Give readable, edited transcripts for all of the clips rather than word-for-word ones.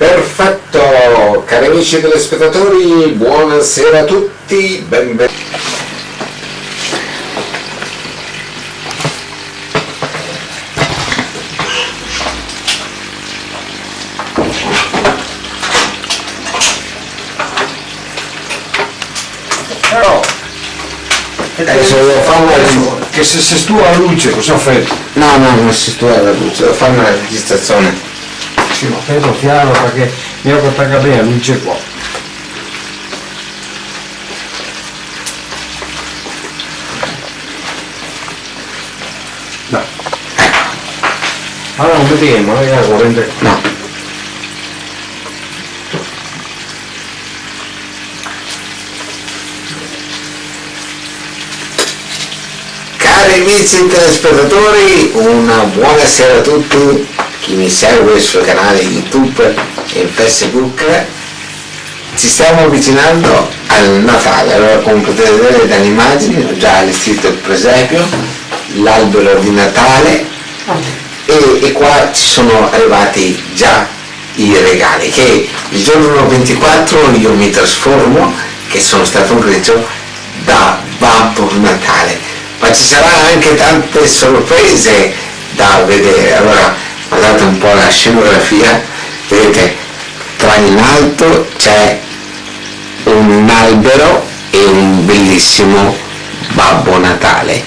Perfetto, cari amici telespettatori, buonasera a tutti, benvenuti. Però Adesso devo fare una... che se tu la luce cosa fai? No, non si stua la luce, devo fare una registrazione. Sì, ma piano piano perché mi ho attacca bene la luce qua. No. Allora non vediamo, non è la corrente. No. Cari amici telespettatori, una buona sera a tutti, chi mi segue sul canale YouTube e Facebook. Ci stiamo avvicinando al Natale, allora come potete vedere dalle immagini ho già allestito il presepio, l'albero di Natale e qua ci sono arrivati già i regali che il giorno 24 io mi trasformo, che sono stato un grigio, da Babbo Natale, ma ci saranno anche tante sorprese da vedere. Allora guardate un po' la scenografia, vedete tra in alto c'è un albero e un bellissimo Babbo Natale,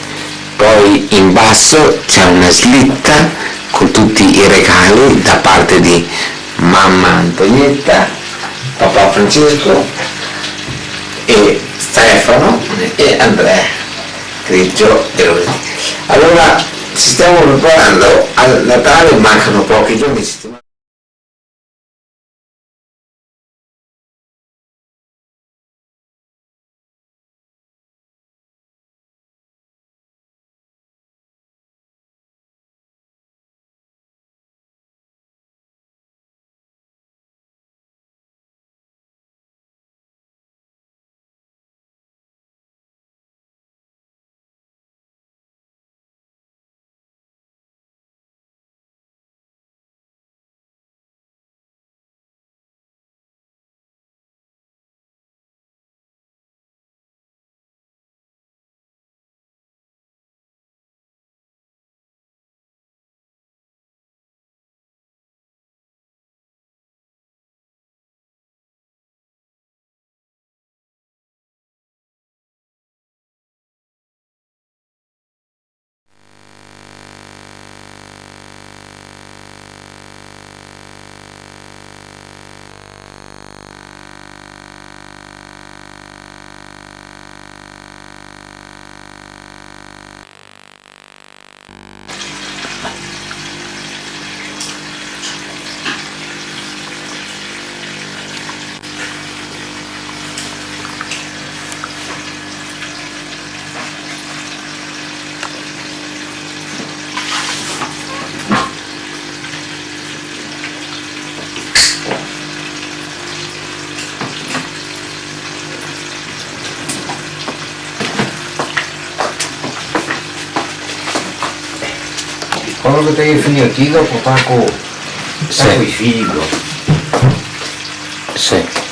poi in basso c'è una slitta con tutti i regali da parte di mamma Antonietta, papà Francesco e Stefano e Andrea Grigio e Rosy. Allora ci stiamo preparando al Natale, mancano pochi giorni, settimane. Quando che hai finito dopo tacco i figli. Sì.